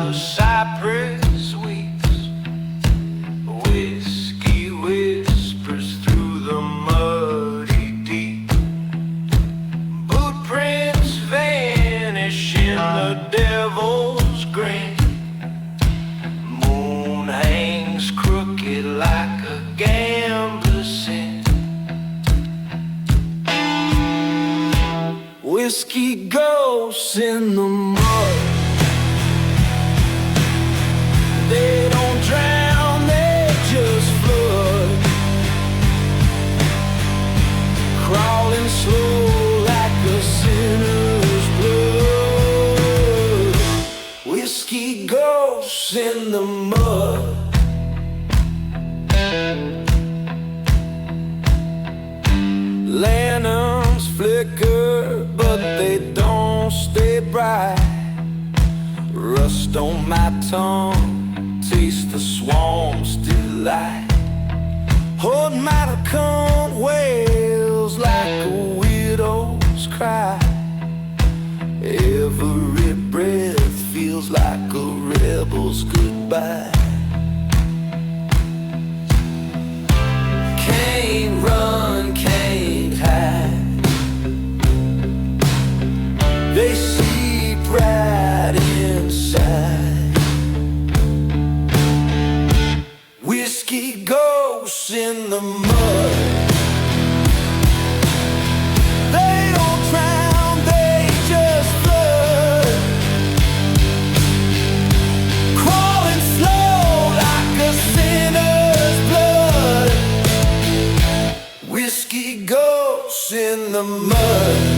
the cypress weeps. Whiskey whispers through the muddy deep. Footprints vanish in the devil's grin. Moon hangs crooked like a gambler's sin. Whiskey ghosts in the mud. They don't drown, they just flood. Crawling slow like a sinner's blood. Whiskey ghosts in the mud. Lanterns flicker, but they don't stay bright. Rust on my tongue, taste the swarm's delight. Hold my tongue wails like a widow's cry. Every breath feels like a rebel's goodbye. Can't run, can't hide. They seep right inside. Whiskey ghosts in the mud. They don't drown, they just flood. Crawling slow like a sinner's blood. Whiskey ghosts in the mud.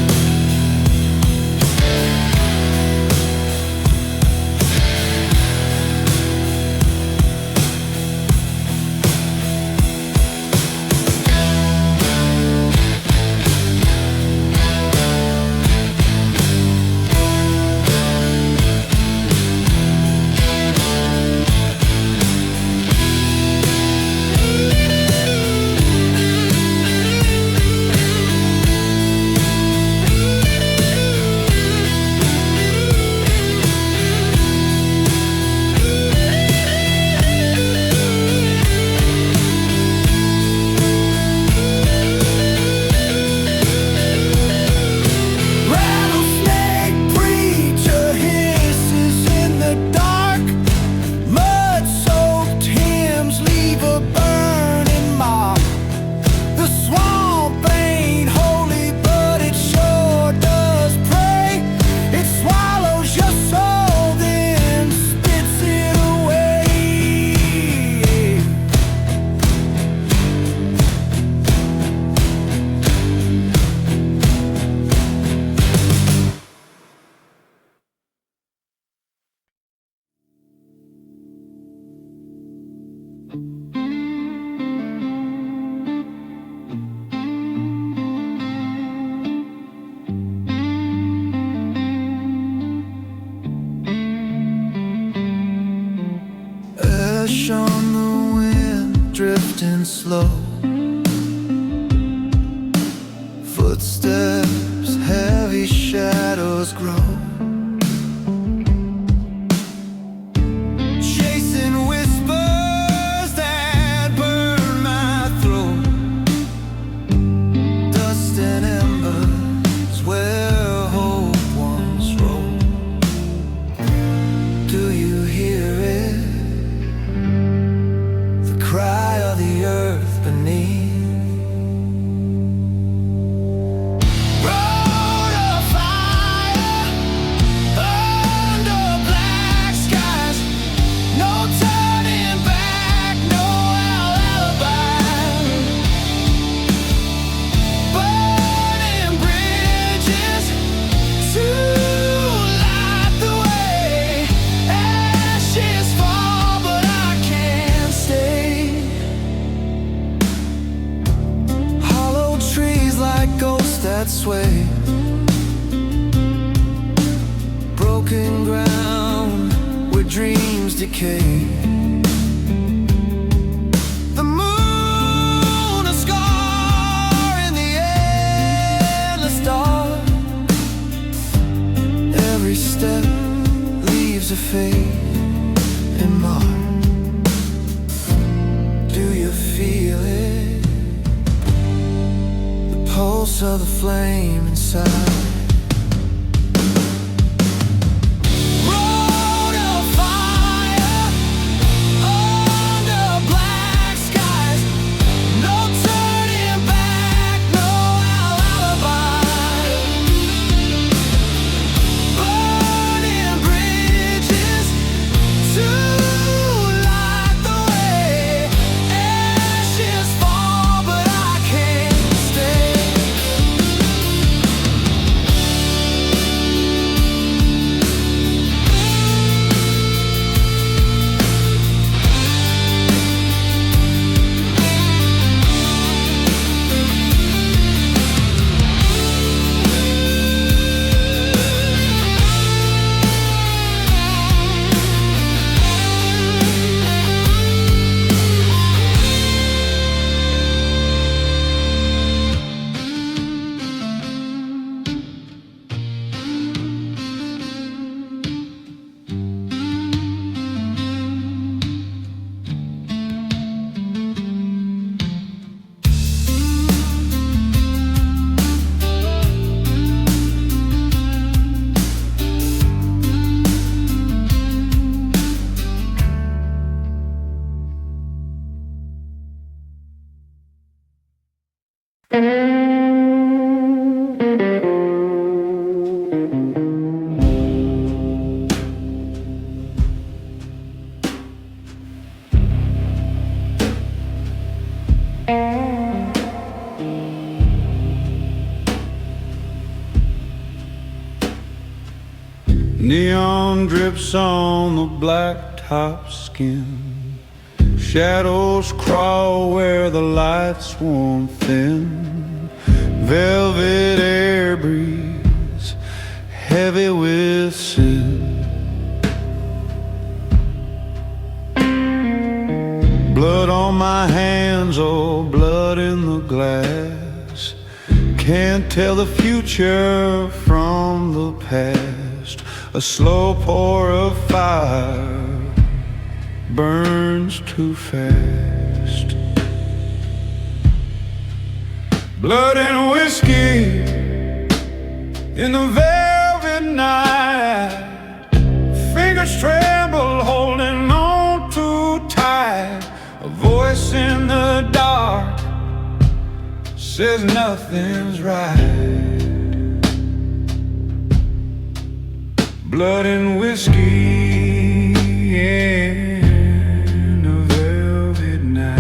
Ash on the wind, drifting slow. Footsteps, heavy shadows grow. Chasing whispers that burn my throat. Dust and embers where hope once rolled. Do you hear it? Cry of the earth beneath. Road of fire under black skies. No turning back, no alibi. Burning bridges to light the way. Ashes fall, but I can't stay. Ghosts that sway. Broken ground where dreams decay. The moon, a scar in the endless dark. Every step leaves leaves of faith in March. Do you feel it? The pulse of the flame inside. Neon drips on the blacktop skin. Shadows crawl where the lights warm thin. Velvet air breeze, heavy with sin. Blood on my hands, oh, blood in the glass. Can't tell the future from the past. A slow pour of fire burns too fast. Blood and whiskey in the velvet night. Fingers tremble holding on too tight. A voice in the dark says nothing's right. Blood and whiskey in a velvet night.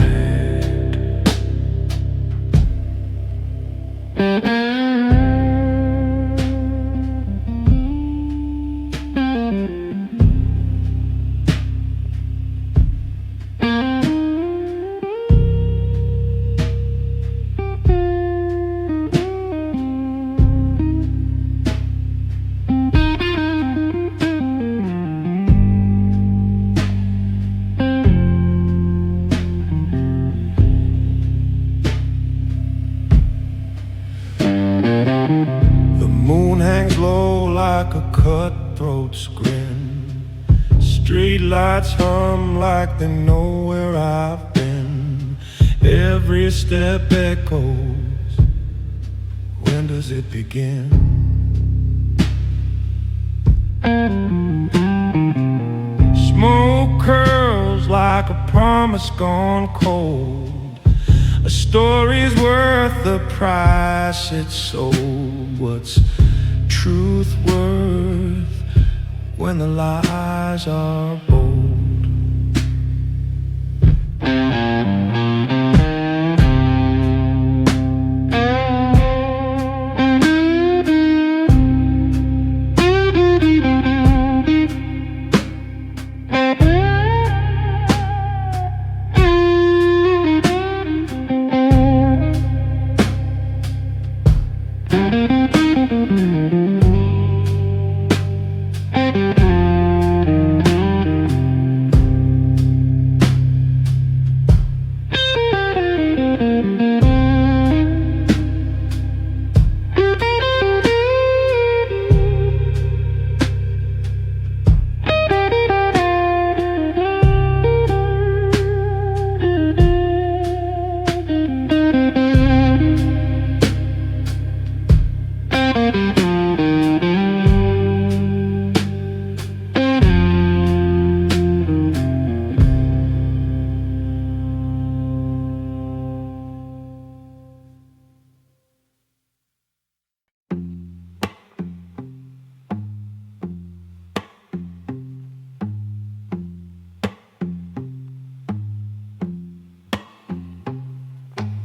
Like a cutthroat's grin. Street lights hum like they know where I've been. Every step echoes. When does it begin? Smoke curls like a promise gone cold. A story's worth the price it's sold. What's truth worth when the lies are bold?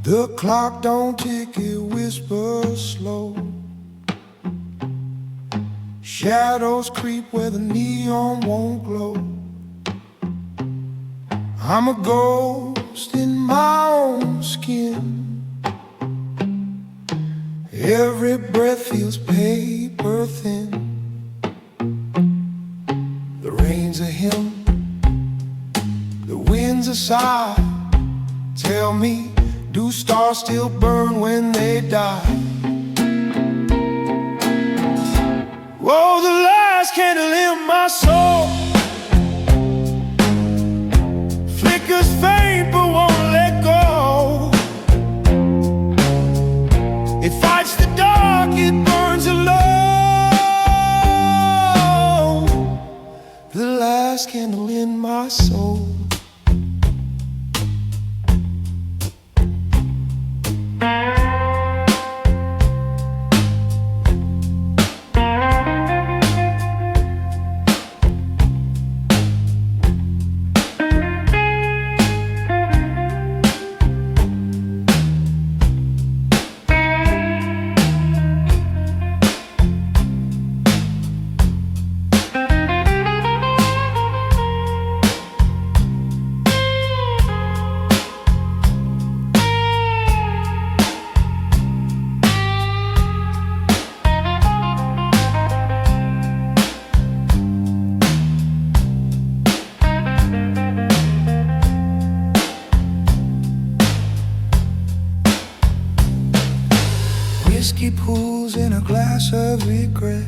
The clock don't tick, it whispers slow. Shadows creep where the neon won't glow. I'm a ghost in my own skin. Every breath feels paper thin. The rain's a hymn, the wind's a sigh. Tell me, do stars still burn when they die? Oh, the last candle in my soul flickers faint but won't let go. It fights the dark, it burns alone. The last candle in my soul. Whiskey pools in a glass of regret.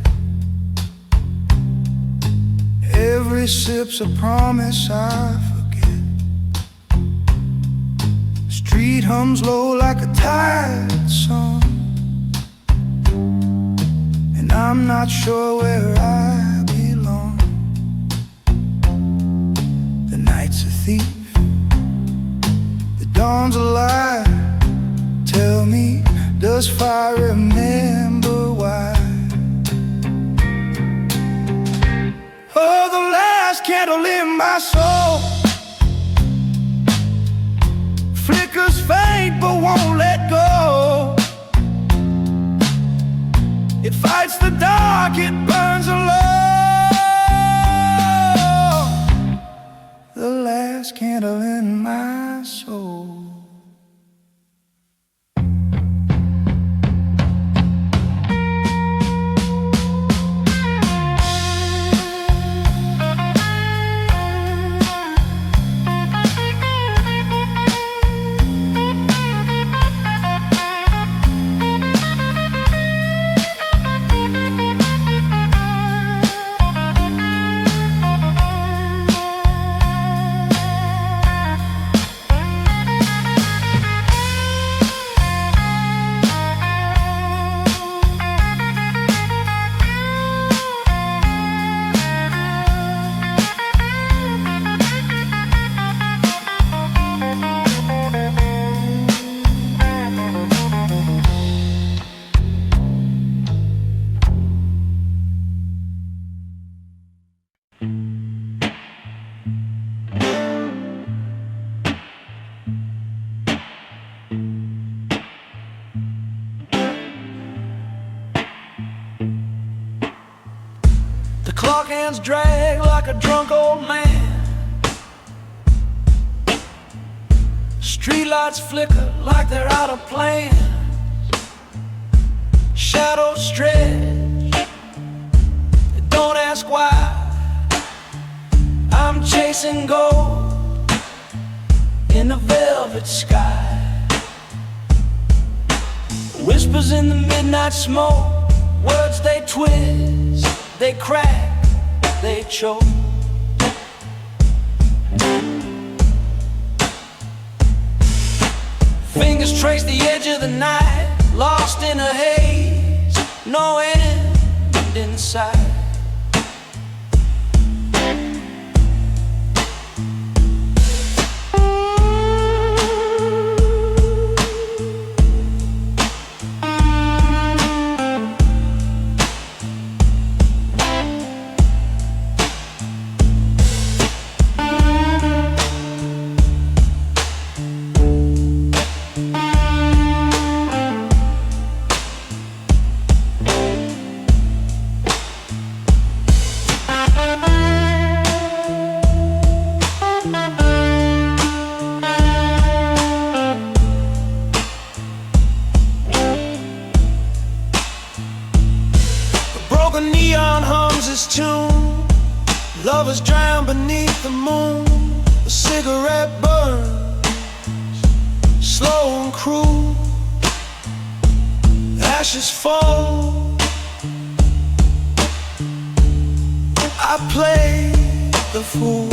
Every sip's a promise I forget. The street hums low like a tired song, and I'm not sure where I belong. The night's a thief, the dawn's a lie. Tell me, does fire remember why? Oh, the last candle in my soul flickers faint but won't let go. It fights the dark, it burns alone. The last candle in my soul. The clock hands drag like a drunk old man. Streetlights flicker like they're out of plan. Shadows stretch, don't ask why. I'm chasing gold in the velvet sky. Whispers in the midnight smoke, words they twist, they crack, they choke. Fingers trace the edge of the night, lost in a haze, no end in sight. Lovers drown beneath the moon. A cigarette burns, slow and cruel. Ashes fall. I play the fool.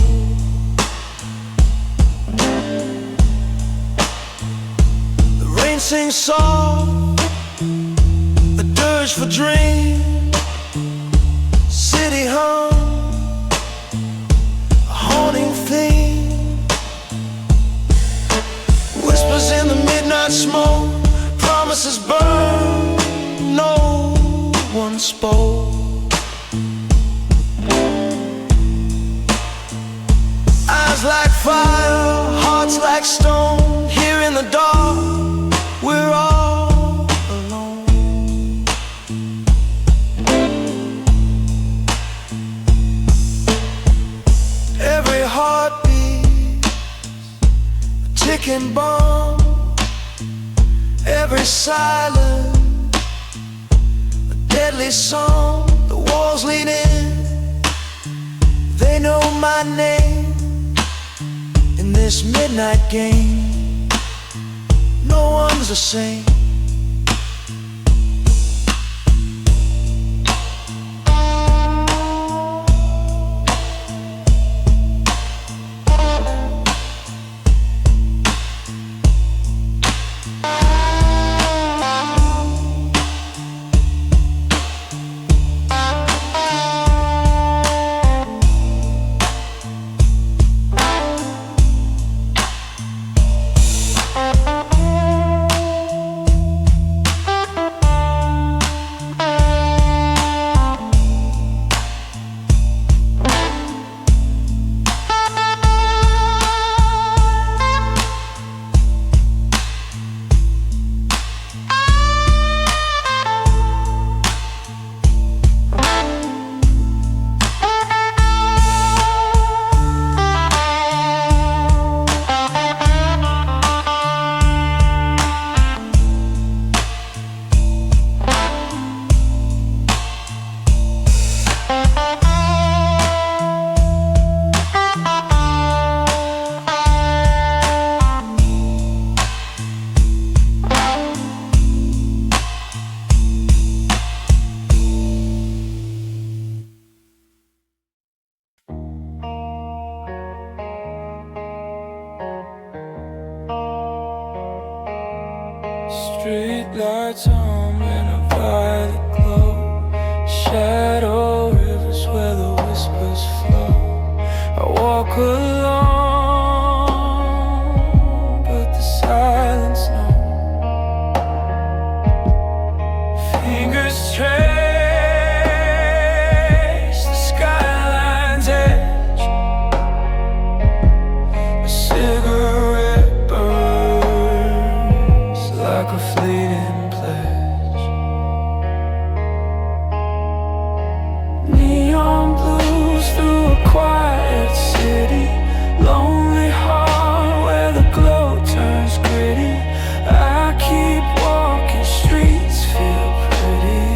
The rain sings soft, a dirge for dream. City hum, a haunting theme. Whispers in the midnight smoke, promises burn, no one spoke. Eyes like fire, hearts like stone. Here in the dark, we're all alone. Every heartbeat, a ticking bomb. Every silence, a deadly song. The walls lean in, they know my name. In this midnight game, no one's the same. Street lights hum in a violet glow. Shadow rivers where the whispers flow. I walk alone, but the silence knows. Fingers trace the skyline's edge. A cigarette burns like a fleeting pledge. Neon blues through a quiet city. Lonely heart where the glow turns gritty. I keep walking, streets feel pretty,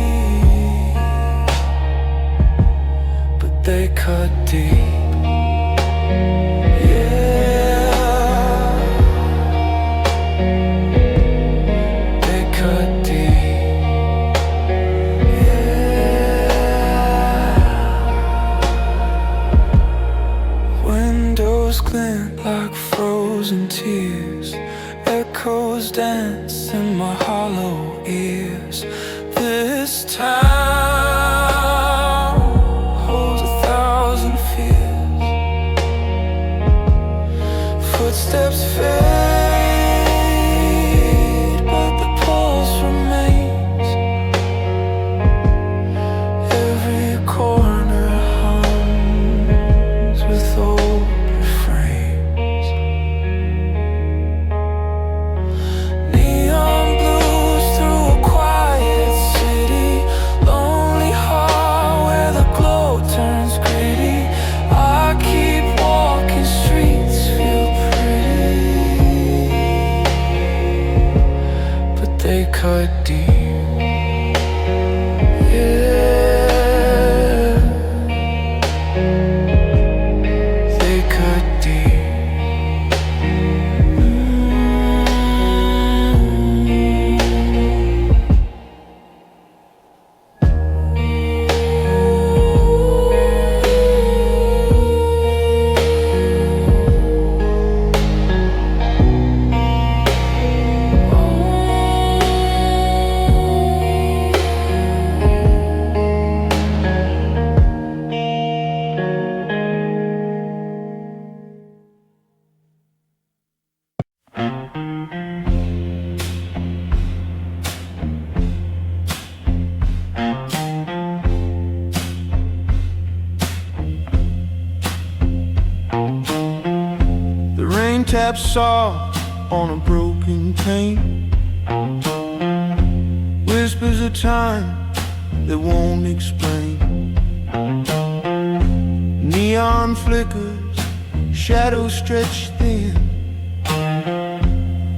but they cut deep. Glint like frozen tears. Echoes dance in my hollow ears. This town holds 1,000 fears. Footsteps fade, but the pulse remains. Every corner hums with old refrains. Neon blues through a quiet city. Lonely heart where the glow turns gritty. I keep walking, streets feel pretty, but they cut deep. Yeah. taps soft on a broken pane, whispers of time that won't explain. Neon flickers, shadows stretch thin.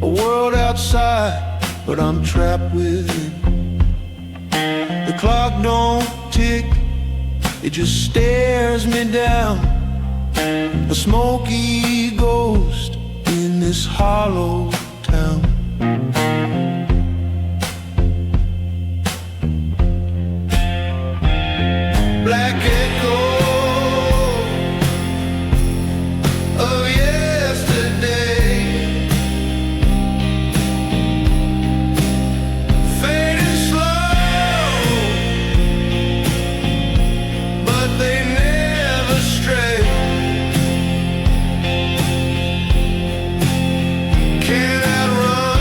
A world outside, but I'm trapped within. The clock don't tick, it just stares me down. A smoky ghost in this hollow town. Black echo of yesterday, fading slow, but they never stray. Can't outrun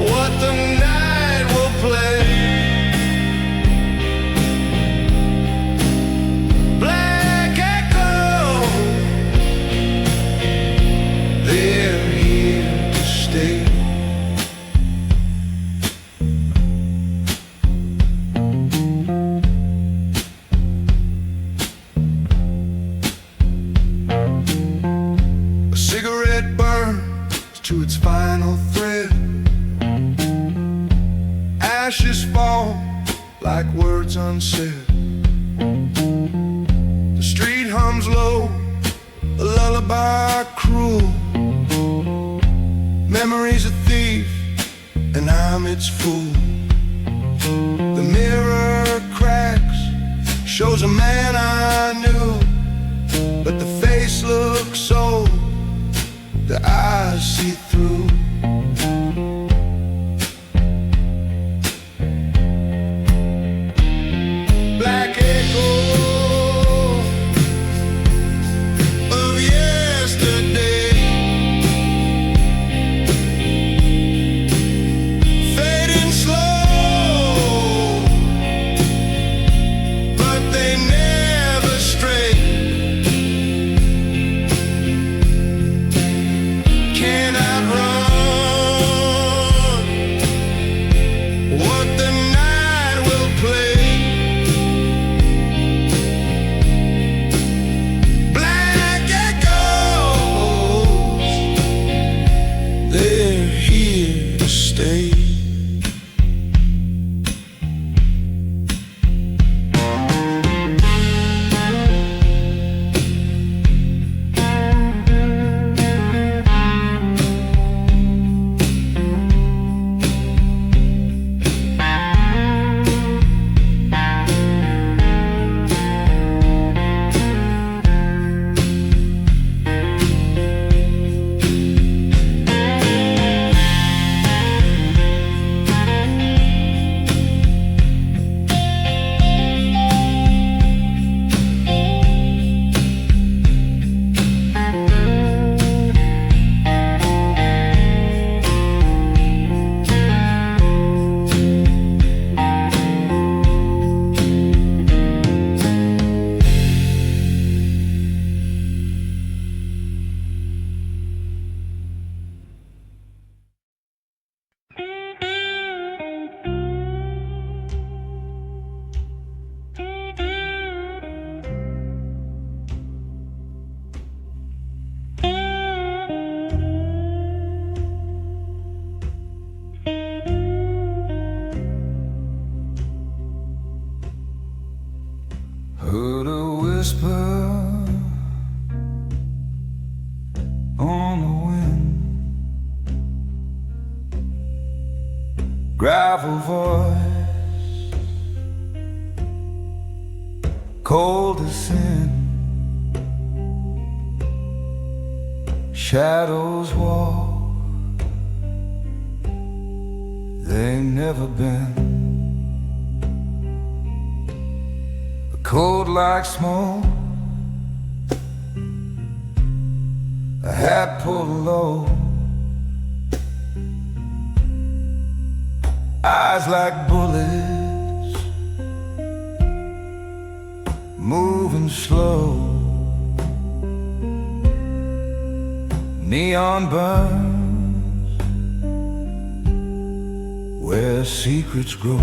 what the night will play. Black echo, they're here to stay. A cigarette burns to its final thread. Ashes fall like words unsaid. The street hums low, a lullaby cruel. Memory's a thief, and I'm its fool. The mirror cracks, shows a man I knew, but the face looks old, the eyes see through. Black echo of yesterday, fading slow, but they never stray. Can't outrun what the night will play. Black echoes, they're here to stay. Heard a whisper on the wind, gravel voice, cold as sin. Shadows walk, they've never been. Cold like smoke, a hat pulled low, eyes like bullets, moving slow. neon burns where secrets grow.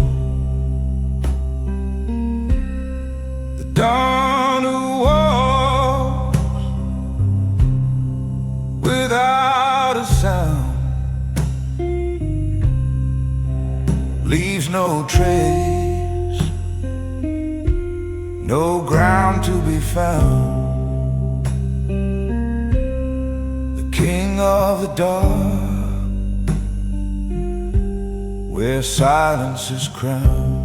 The dawn who walks without a sound leaves no trace, no ground to be found. King of the dark, where silence is crowned.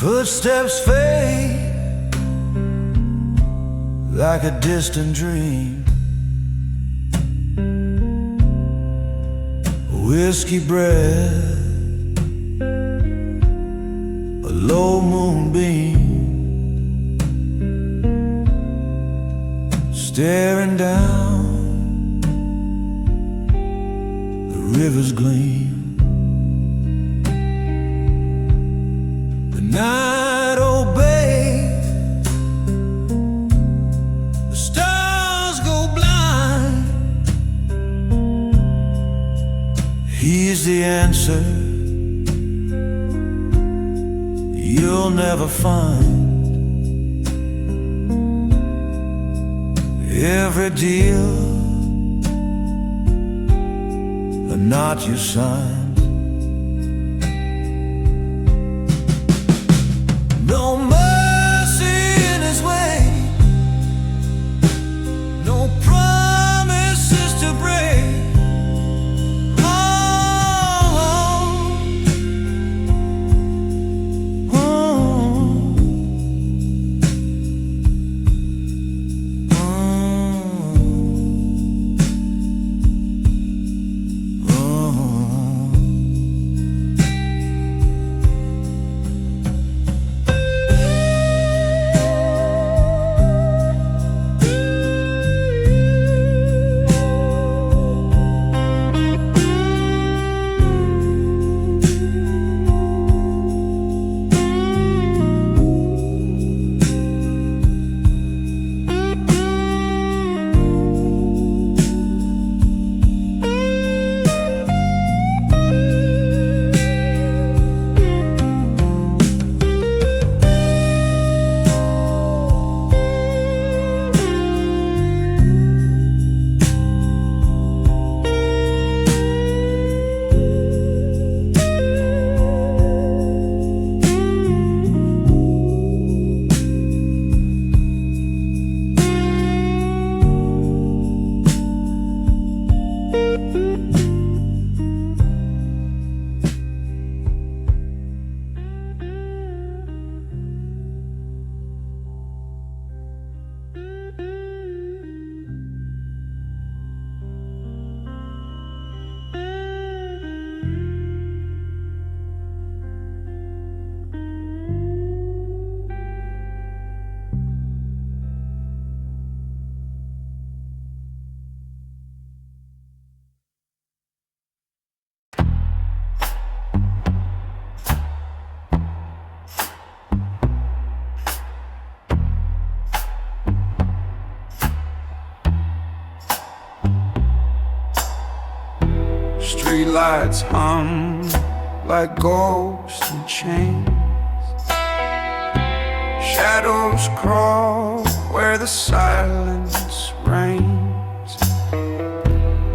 Footsteps fade like a distant dream. A whiskey breath, a low moonbeam, staring down the river's gleam. Night obeys, the stars go blind. He's the answer you'll never find. Every deal a knot you sign. No mercy in his way, no promises to break. Streetlights hum like ghosts in chains. Shadows crawl where the silence reigns.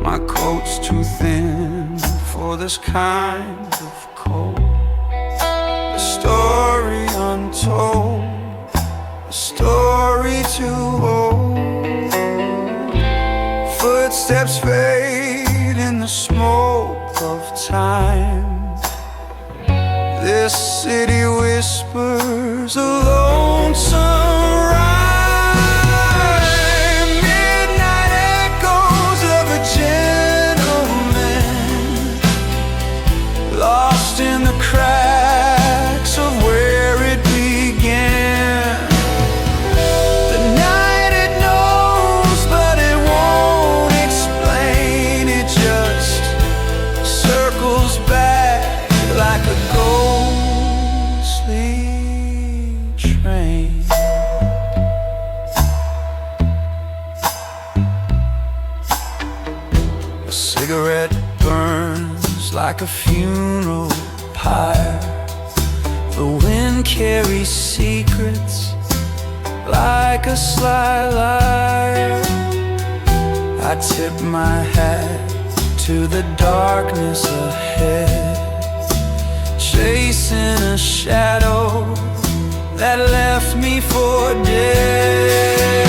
My coat's too thin for this kind of cold. A story untold, a story too old. Footsteps fade in the smoke of time. This city whispers a lonesome ride. like a funeral pyre. The wind carries secrets like a sly liar. I tip my hat to the darkness ahead, chasing a shadow that left me for dead.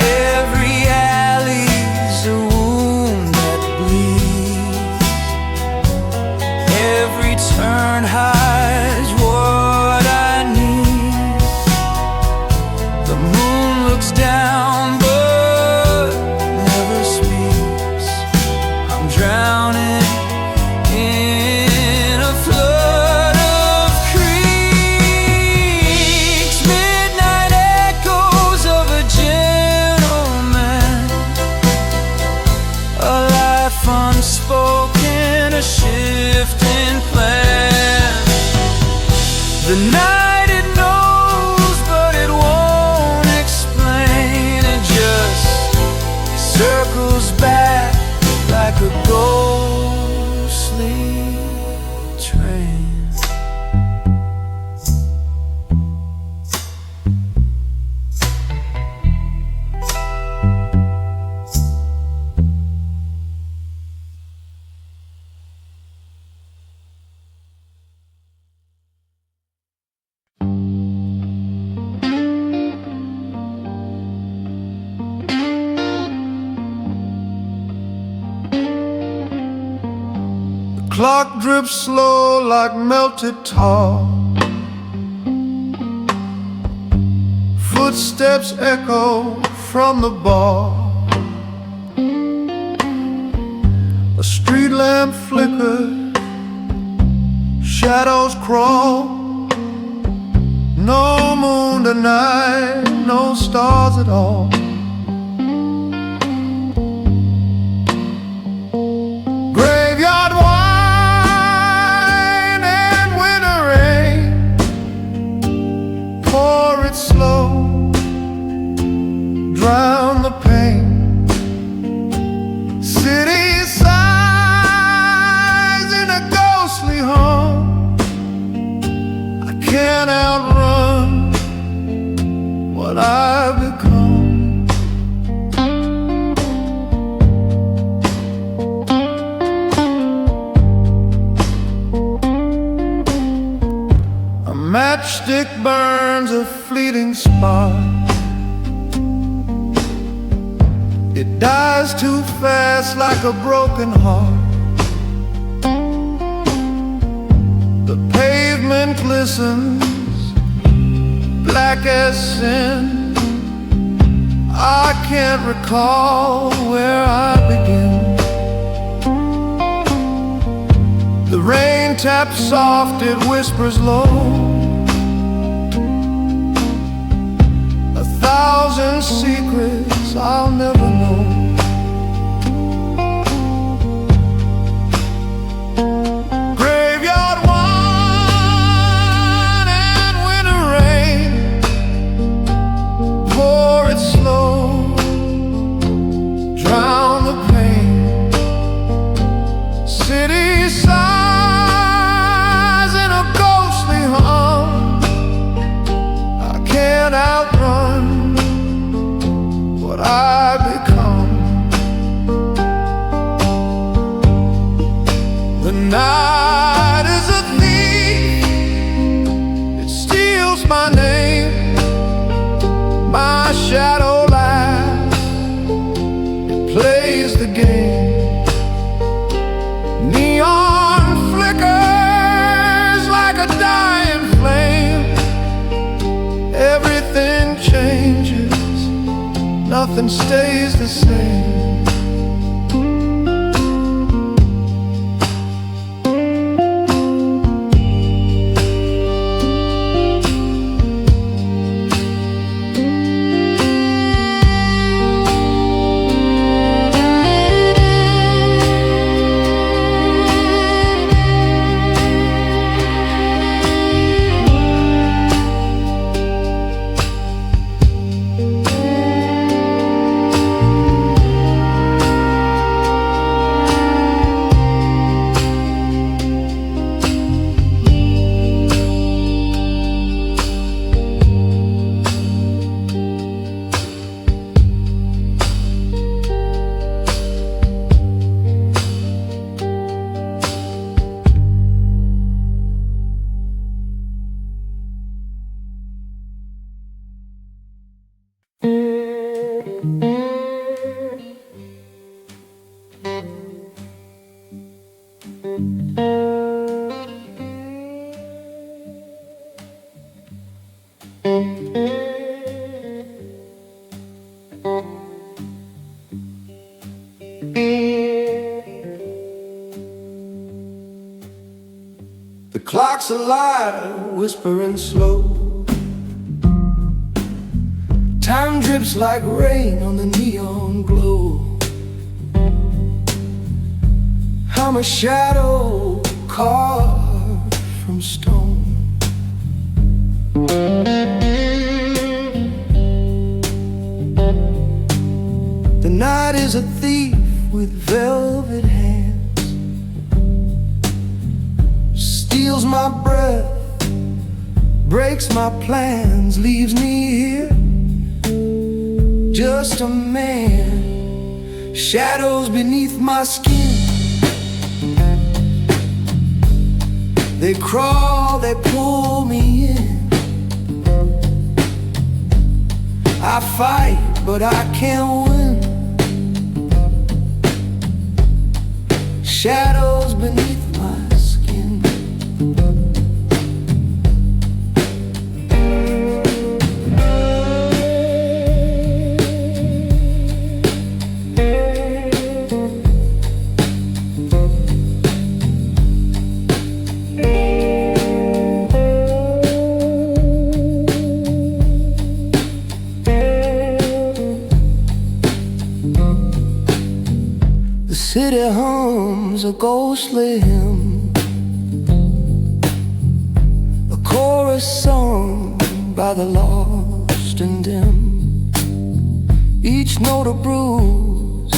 Every alley's a wound that bleeds. Every turn hides what I need. The moon looks down but never speaks. I'm drowning in a flood of creaks. Midnight echoes of a gentleman, a life unspoken, a shifting plan. The night it knows but it won't explain. It just circles back like a ghostly train. Clock drips slow like melted tar. Footsteps echo from the bar. A street lamp flickers, shadows crawl. No moon tonight, no stars at all. Graveyard wine and winter rain, pour it slow, drown the pain. City sighs in a ghostly hum. I can't outrun what I've become. A matchstick burns a fleeting spark. It dies too fast like a broken heart. The pavement glistens, black as sin. I can't recall where I begin. The rain taps soft, it whispers low. 1,000 secrets I'll never know. Graveyard wine and winter rain, pour it slow, drown the pain. City sighs in a ghostly hum. I can't outrun what I become. The night is a thief, it steals my name. My shadow laughs, it plays the game. Neon flickers like a dying flame. Everything changes, nothing stays the same. The clock's alive, whispering slow. Time drips like rain on the neon glow. I'm a shadow carved from stone. The night is a thief with velvet hands, steals my breath, breaks my plans, leaves me here, just a man. Shadows beneath my skin, they crawl, they pull me in. I fight, but I can't win. Shadows beneath my skin. The city hums a ghostly hymn, a chorus sung by the lost and dim. Each note a bruise,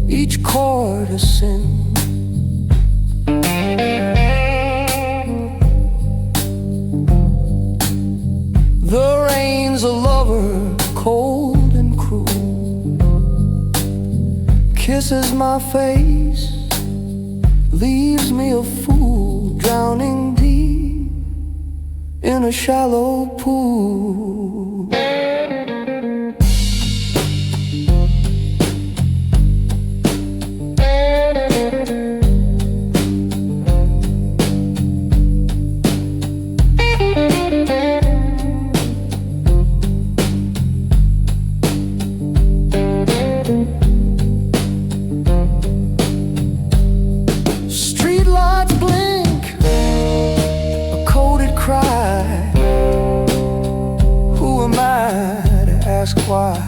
each chord a sin. The rain's a lover, cold and cruel, kisses my face, leaves me a fool, drowning deep in a shallow pool. Streetlights blink, a coded cry. Who am I to ask why?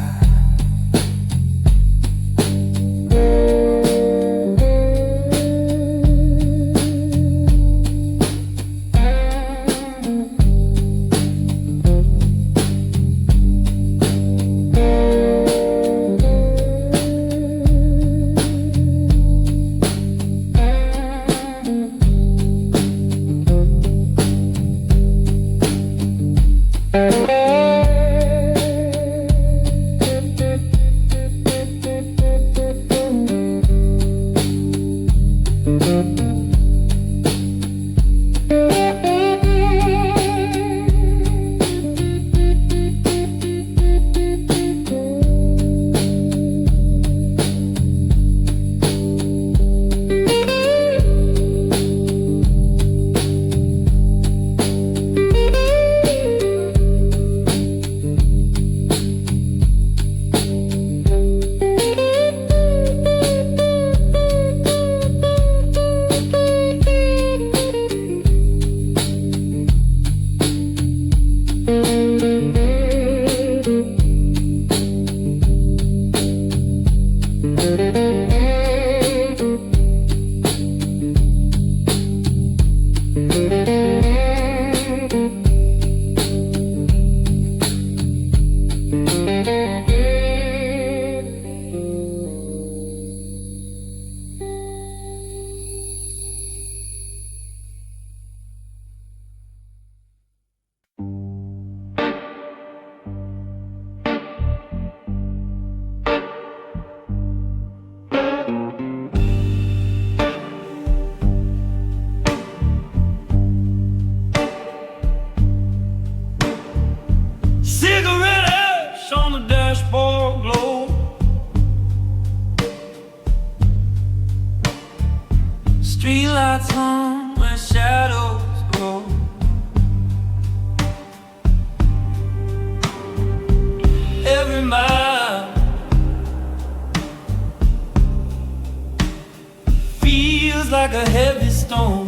like a heavy stone.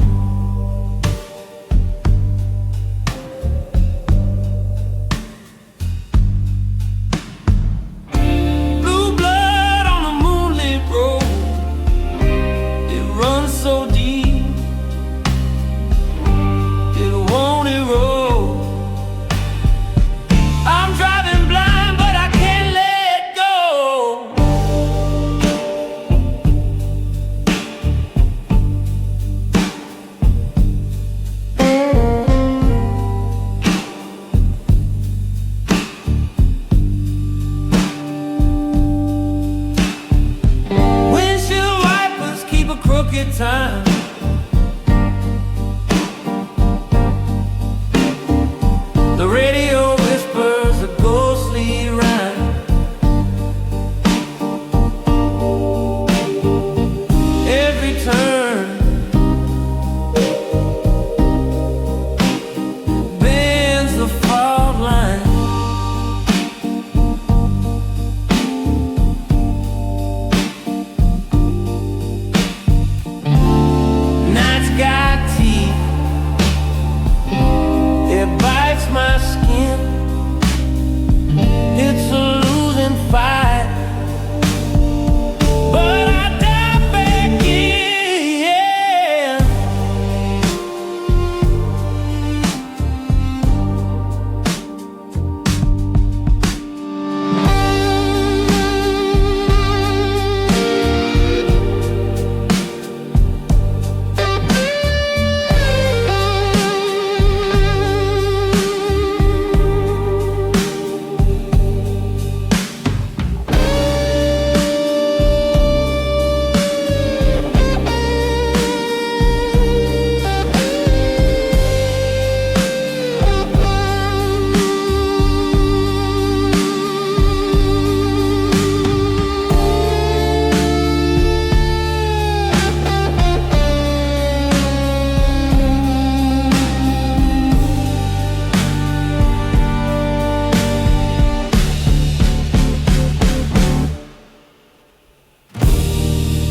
Blue blood on a moonlit road, it runs so deep, it won't erode. I'm driving blind, but I can't let go. Windshield wipers keep a crooked time. The radio whispers a ghostly rhyme. Every turn bends the fault line. Night's got teeth, it bites my skin. It's a losing fight, but I dive back in.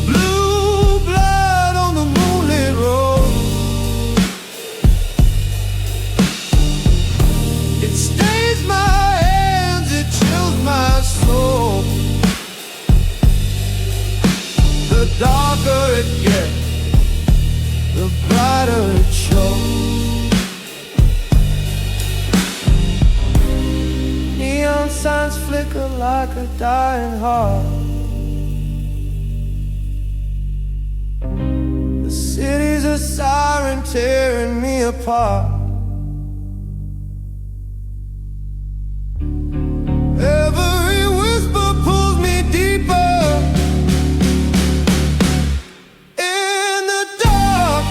Blue blood on the moonlit road, it stains my hands, it chills my soul. The darker it gets, the brighter it shows. Neon signs flicker like a dying heart. The city's a siren tearing me apart. Every whisper pulls me deeper in the dark.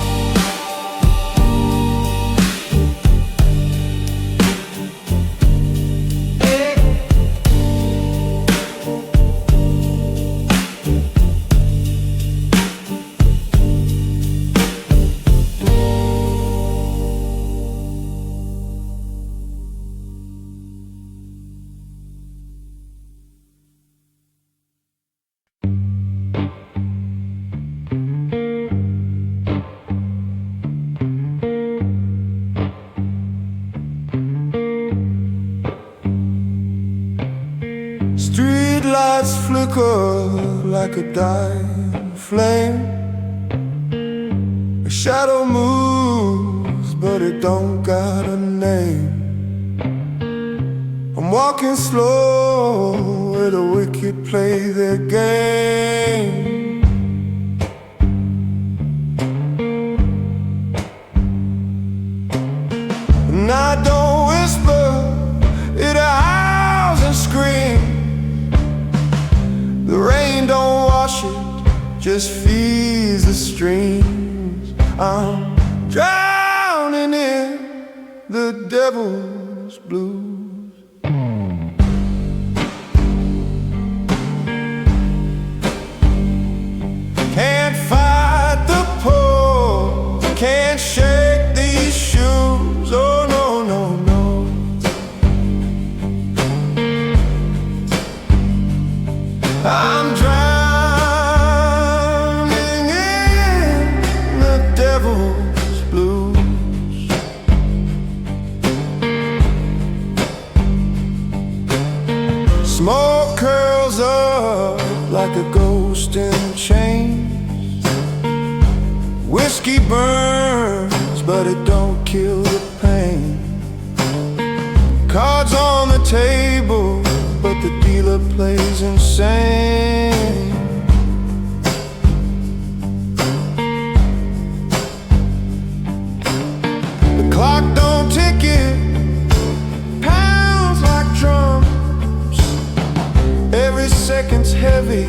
Street lights flicker like a dying flame. A shadow moves, but it don't got a name. I'm walking slow where the wicked play their game. And I don't whisper, it howls and screams. The rain don't wash it, just feeds the streams. I'm drowning in the devil's blues. Can't fight the pull, can't shake these shoes. Oh no, no, no. I'm drowning in Smoke curls up like a ghost in chains. Whiskey burns, but it don't kill the pain. Cards on the table, but the dealer plays insane. The clock don't tick it, pounds like drums. Every second's heavy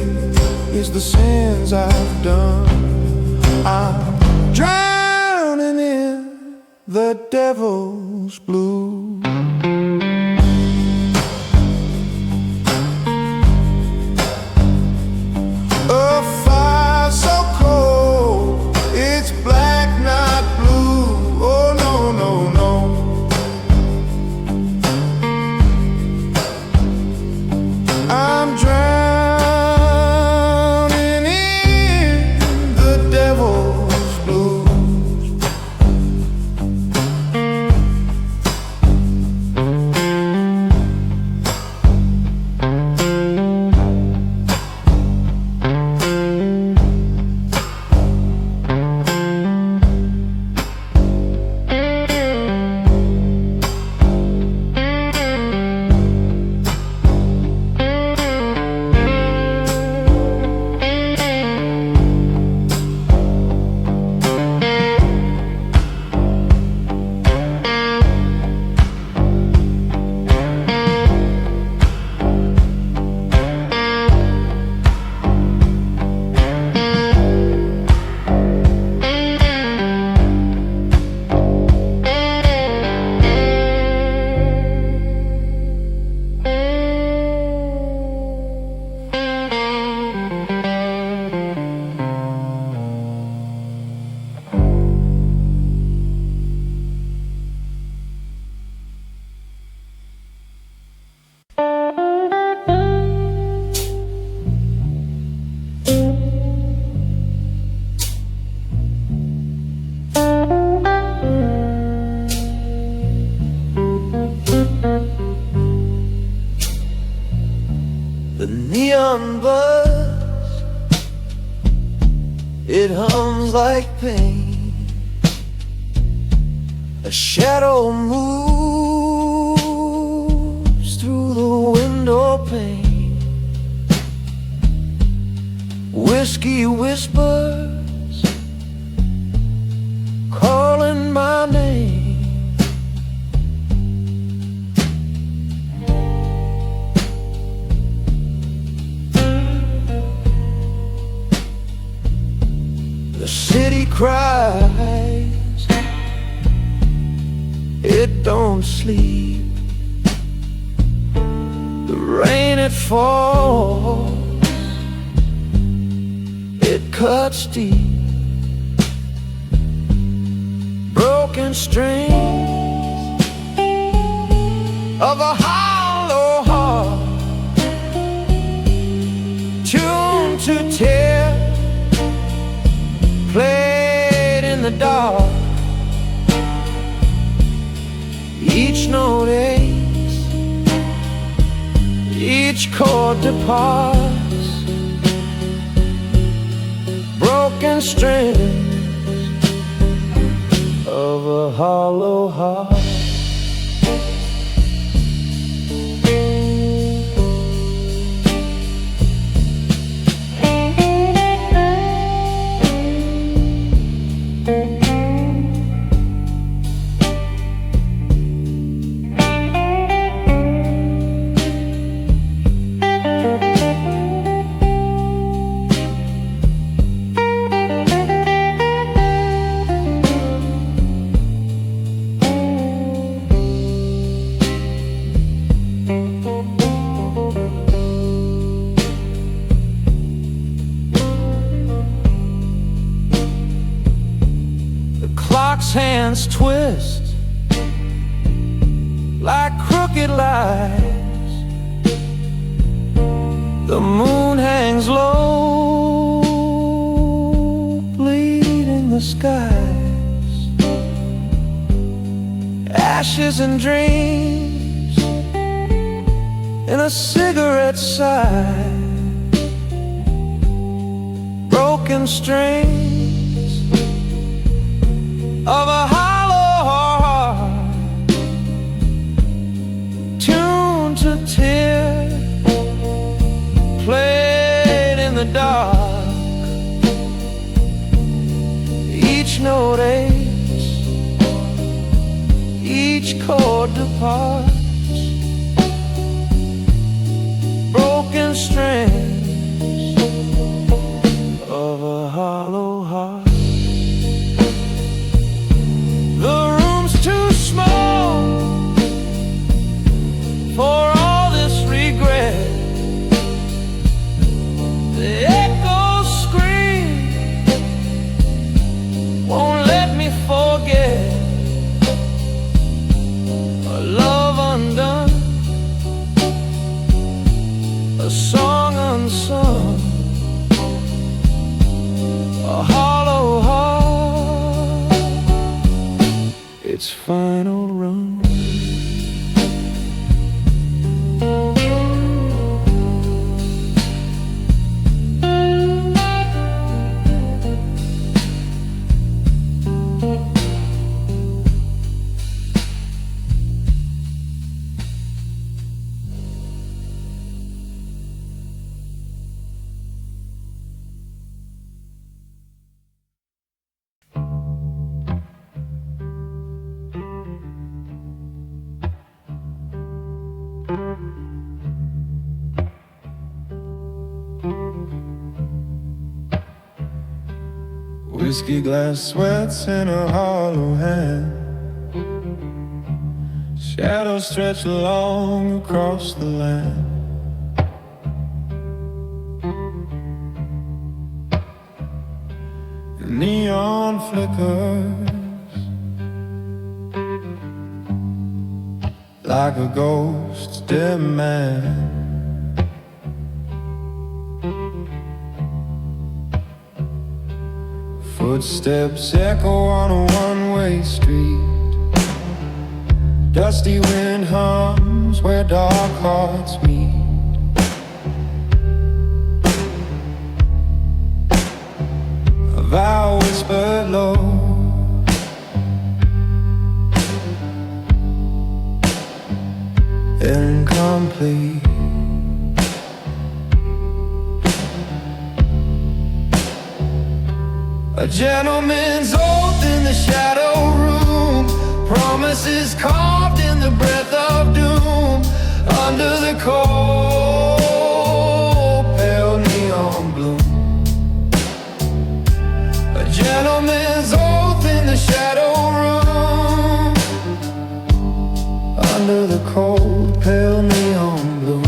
is the sins I've done. I'm drowning in the devil's blues. A fire so cold, it's black, not blue. Oh no, no, no. I'm drowning in the devil's blues. The neon buzz, it hums like pain. A shadow moves through the window pane. Whiskey whispers, calling my name. The city cries, it don't sleep. The rain it falls, it cuts deep. Broken strings of a hollow heart, tuned to tear, played in the dark. Each note aches, each chord departs. Broken strings of a hollow heart. Clock's hands twist like crooked lies. The moon hangs low, bleeding the skies. Ashes and dreams in a cigarette side, broken strings of a hollow heart, tuned to tear, played in the dark. Each note aches, each chord departs. Broken strings of a hollow heart. The room's too small for all this regret. The echoes scream, won't let me forget a love undone, a song unsung, a hollow heart, its final run. Whiskey glass sweats in a hollow hand. Shadows stretch long across the land. The neon flickers like a ghost's demand. Footsteps echo on a one-way street. Dusty wind hums where dark hearts meet. A vow whispered low, incomplete. A gentleman's oath in the shadow room, promises carved in the breath of doom. Under the cold, pale neon bloom. A gentleman's oath in the shadow room, under the cold, pale neon bloom.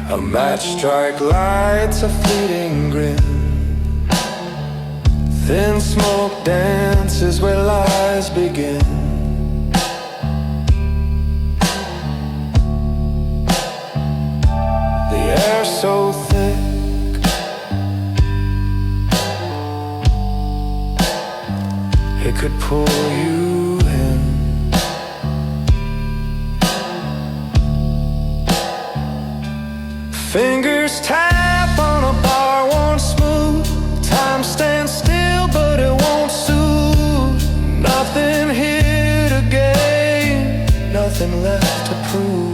A match strike lights a fleeting grin. Thin smoke dances where lies begin. The air so thick, it could pull you in. Fingers tap on a bar, won't smooth. Time stands still, but it won't soothe. Nothing here nothing left to prove.